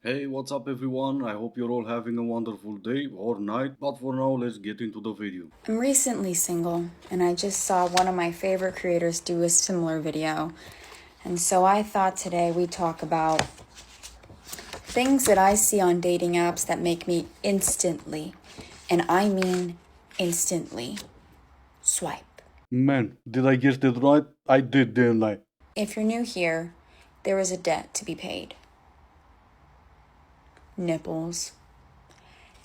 Hey, what's up everyone? I hope you're all having a wonderful day or night, but for now, let's get into the video. I'm recently single, and I just saw one of my favorite creators do a similar video. And so I thought today we'd talk about things that I see on dating apps that make me instantly, and I mean instantly, swipe. Man, did I guess that right? I did, didn't I? If you're new here, there is a debt to be paid. Nipples.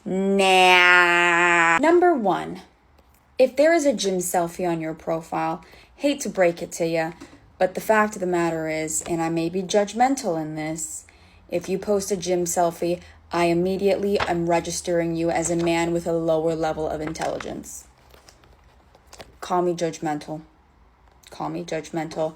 Nah. Number one, if there is a gym selfie on your profile, hate to break it to you, but the fact of the matter is, and I may be judgmental in this, if you post a gym selfie, I immediately am registering you as a man with a lower level of intelligence. Call me judgmental. Call me judgmental,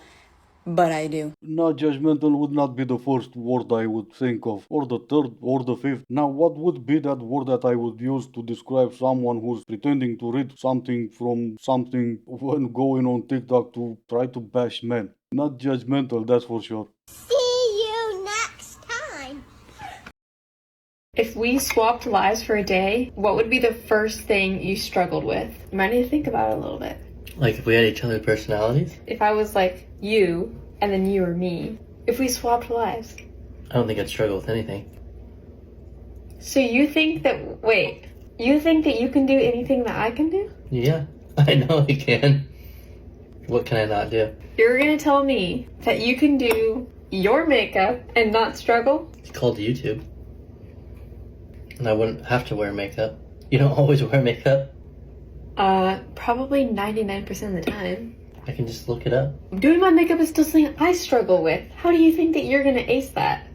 but I do. Not judgmental would not be the first word I would think of, or the third, or the fifth. Now, what would be that word that I would use to describe someone who's pretending to read something from something when going on TikTok to try to bash men? Not judgmental, that's for sure. See you next time. If we swapped lives for a day, what would be the first thing you struggled with? You might need to think about it a little bit. Like if we had each other's personalities? If I was like you, and then you were me, if we swapped lives. I don't think I'd struggle with anything. So you think that you can do anything that I can do? Yeah, I know I can. What can I not do? You're gonna tell me that you can do your makeup and not struggle? It's called YouTube. And I wouldn't have to wear makeup. You don't always wear makeup. Probably 99% of the time. I can just look it up. Doing my makeup is still something I struggle with. How do you think that you're gonna ace that?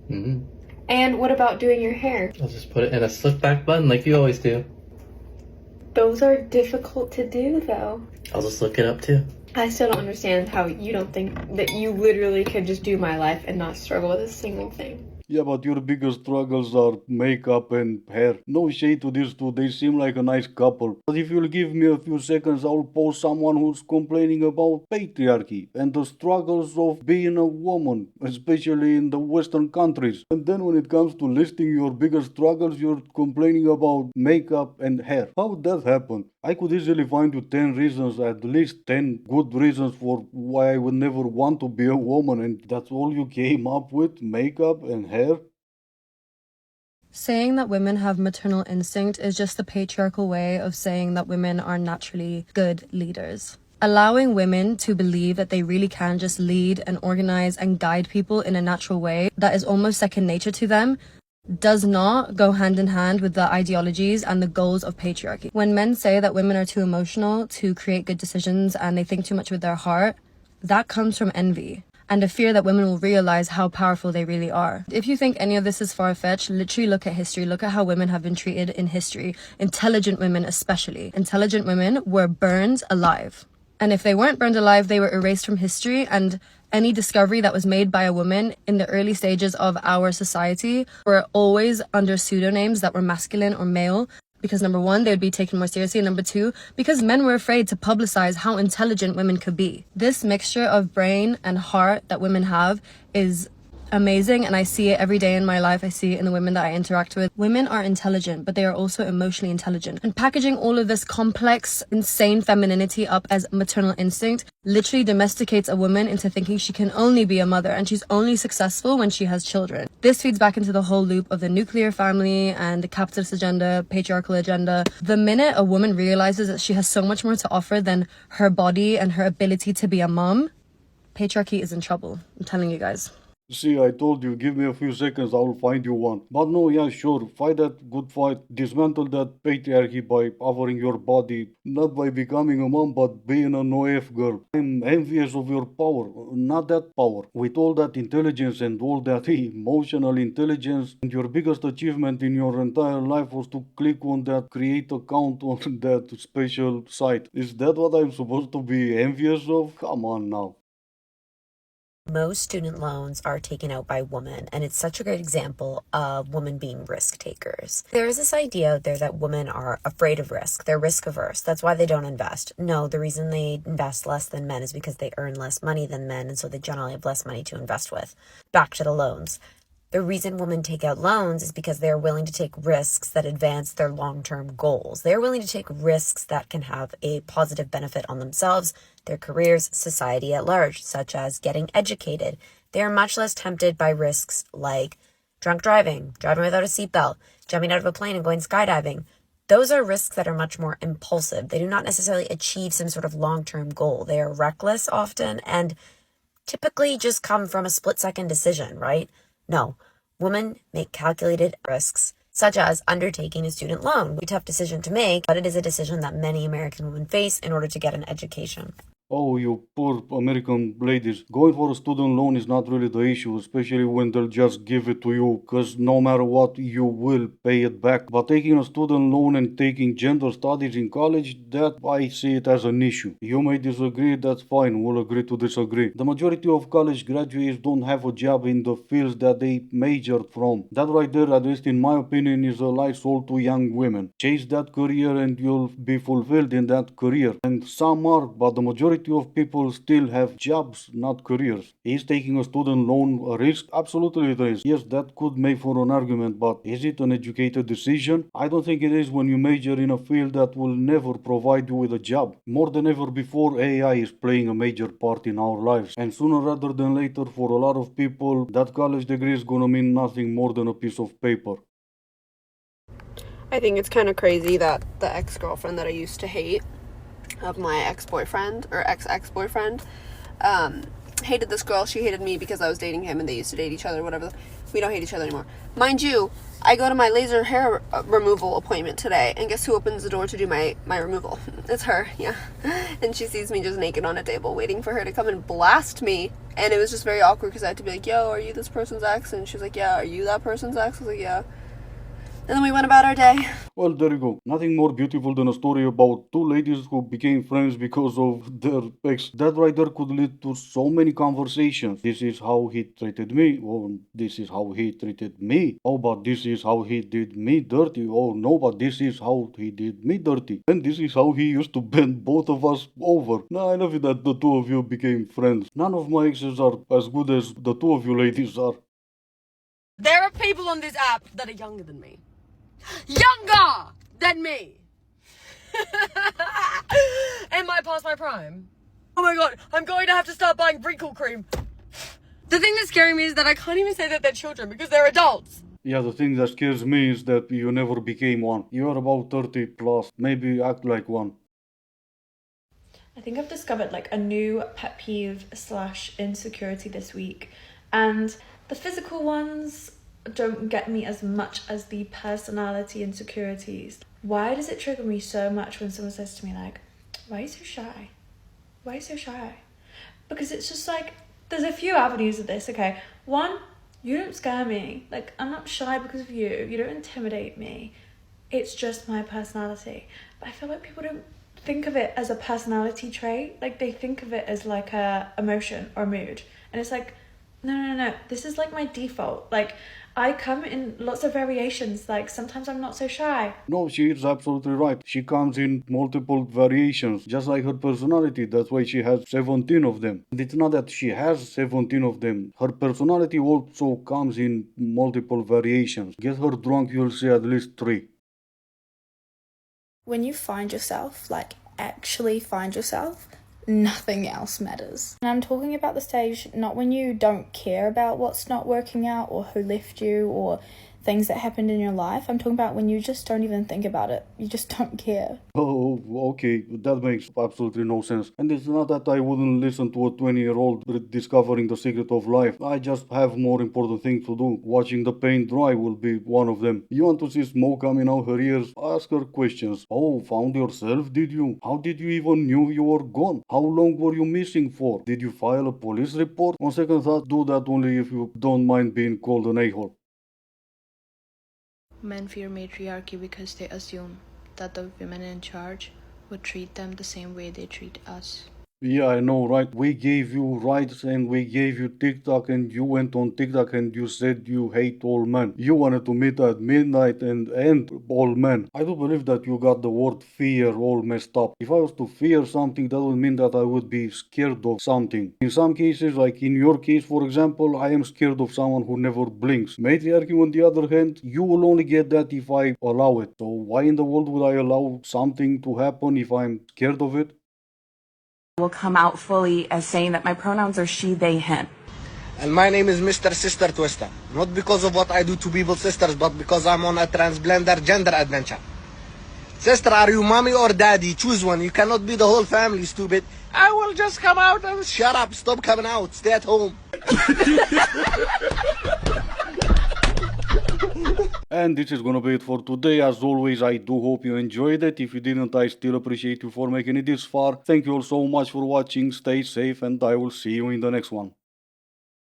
Mm-hmm. And what about doing your hair? I'll just put it in a slick back bun like you always do. Those are difficult to do, though. I'll just look it up too. I still don't understand how you don't think that you literally could just do my life and not struggle with a single thing. Yeah, but your biggest struggles are makeup and hair. No shade to these two, they seem like a nice couple. But if you'll give me a few seconds, I'll post someone who's complaining about patriarchy and the struggles of being a woman, especially in the Western countries. And then when it comes to listing your biggest struggles, you're complaining about makeup and hair. How would that happen? I could easily find you 10 reasons, at least 10 good reasons for why I would never want to be a woman, and that's all you came up with? Makeup and hair? Saying that women have maternal instinct is just the patriarchal way of saying that women are naturally good leaders. Allowing women to believe that they really can just lead and organize and guide people in a natural way that is almost second nature to them does not go hand in hand with the ideologies and the goals of patriarchy. When men say that women are too emotional to create good decisions and they think too much with their heart, that comes from envy and a fear that women will realize how powerful they really are. If you think any of this is far-fetched, literally look at history. Look at how women have been treated in history. Intelligent women especially. Intelligent women were burned alive. And if they weren't burned alive, they were erased from history, and any discovery that was made by a woman in the early stages of our society were always under pseudonyms that were masculine or male, because number one, they would be taken more seriously, and number two, because men were afraid to publicize how intelligent women could be. This mixture of brain and heart that women have is amazing, and I see it every day in my life. I see it in the women that I interact with. Women are intelligent, but they are also emotionally intelligent. And packaging all of this complex, insane femininity up as maternal instinct literally domesticates a woman into thinking she can only be a mother and she's only successful when she has children. This feeds back into the whole loop of the nuclear family and the capitalist agenda, patriarchal agenda. The minute a woman realizes that she has so much more to offer than her body and her ability to be a mom, patriarchy is in trouble. I'm telling you guys. See, I told you, give me a few seconds, I'll find you one. But no, yeah, sure, fight that good fight. Dismantle that patriarchy by covering your body, not by becoming a mom, but being a no-F girl. I'm envious of your power, not that power. With all that intelligence and all that emotional intelligence, and your biggest achievement in your entire life was to click on that create account on that special site. Is that what I'm supposed to be envious of? Come on now. Most student loans are taken out by women, and it's such a great example of women being risk takers. There is this idea out there that women are afraid of risk. They're risk averse. That's why they don't invest. No, the reason they invest less than men is because they earn less money than men, and so they generally have less money to invest with. Back to the loans. The reason women take out loans is because they're willing to take risks that advance their long-term goals. They're willing to take risks that can have a positive benefit on themselves, their careers, society at large, such as getting educated. They are much less tempted by risks like drunk driving without a seatbelt, jumping out of a plane and going skydiving. Those are risks that are much more impulsive. They do not necessarily achieve some sort of long-term goal. They are reckless often and typically just come from a split-second decision, right? No, women make calculated risks, such as undertaking a student loan. A tough decision to make, but it is a decision that many American women face in order to get an education. Oh, you poor American ladies. Going for a student loan is not really the issue, especially when they'll just give it to you, because no matter what, you will pay it back. But taking a student loan and taking gender studies in college, that I see it as an issue. You may disagree, that's fine, we'll agree to disagree. The majority of college graduates don't have a job in the fields that they majored from. That right there, at least in my opinion, is a lie sold to young women. Chase that career and you'll be fulfilled in that career. And some are, but the majority of people still have jobs, not careers. Is taking a student loan a risk? Absolutely it is. Yes, that could make for an argument, but is it an educated decision? I don't think it is when you major in a field that will never provide you with a job. More than ever before, AI is playing a major part in our lives. And sooner rather than later, for a lot of people, that college degree is gonna mean nothing more than a piece of paper. I think it's kind of crazy that the ex-girlfriend that I used to hate of my ex-boyfriend or ex-boyfriend hated this girl. She hated me because I was dating him and they used to date each other, whatever. We don't hate each other anymore. Mind you, I go to my laser hair removal appointment today, and guess who opens the door to do my removal? It's her, yeah. And she sees me just naked on a table waiting for her to come and blast me. And it was just very awkward because I had to be like, yo, are you this person's ex? And she's like, yeah, are you that person's ex? I was like, yeah. And then we went about our day. Well, there you go. Nothing more beautiful than a story about two ladies who became friends because of their ex. That right there could lead to so many conversations. This is how he treated me. Oh, this is how he treated me. Oh, but this is how he did me dirty. Oh, no, but this is how he did me dirty. And this is how he used to bend both of us over. Now, I love it that the two of you became friends. None of my exes are as good as the two of you ladies are. There are people on this app that are younger than me. Younger than me! Am I past my prime? Oh my god, I'm going to have to start buying wrinkle cream. The thing that's scaring me is that I can't even say that they're children because they're adults. Yeah, the thing that scares me is that you never became one. You're about 30 plus. Maybe act like one. I think I've discovered like a new pet peeve / insecurity this week, and the physical ones don't get me as much as the personality insecurities. Why does it trigger me so much when someone says to me like, why are you so shy? Why are you so shy? Because it's just like, there's a few avenues of this, okay? One, you don't scare me. Like, I'm not shy because of you. You don't intimidate me. It's just my personality. But I feel like people don't think of it as a personality trait. Like, they think of it as like a emotion or mood. And it's like, no. This is like my default. Like, I come in lots of variations. Like, sometimes I'm not so shy. No, she is absolutely right. She comes in multiple variations, just like her personality. That's why she has 17 of them. And it's not that she has 17 of them. Her personality also comes in multiple variations. Get her drunk, you'll see at least 3. When you find yourself, like actually find yourself, nothing else matters. And I'm talking about the stage not when you don't care about what's not working out or who left you or things that happened in your life. I'm talking about when you just don't even think about it. You just don't care. Oh, okay, that makes absolutely no sense. And it's not that I wouldn't listen to a 20-year-old discovering the secret of life. I just have more important things to do. Watching the paint dry will be one of them. You want to see smoke coming out her ears? Ask her questions. Oh, found yourself, did you? How did you even knew you were gone? How long were you missing for? Did you file a police report? On second thought, do that only if you don't mind being called an a-hole. Men fear matriarchy because they assume that the women in charge would treat them the same way they treat us. Yeah, I know, right? We gave you rights and we gave you TikTok, and you went on TikTok and you said you hate all men. You wanted to meet at midnight and end all men. I do believe that you got the word fear all messed up. If I was to fear something, that would mean that I would be scared of something. In some cases, like in your case, for example, I am scared of someone who never blinks. Matriarchy, on the other hand, you will only get that if I allow it. So why in the world would I allow something to happen if I'm scared of it? Will come out fully as saying that my pronouns are she, they, him. And my name is Mr. Sister Twister. Not because of what I do to people's sisters, but because I'm on a transgender gender adventure. Sister, are you mommy or daddy? Choose one. You cannot be the whole family, stupid. I will just come out and shut up. Stop coming out. Stay at home. And this is gonna be it for today. As always, I do hope you enjoyed it. If you didn't, I still appreciate you for making it this far. Thank you all so much for watching. Stay safe, and I will see you in the next one.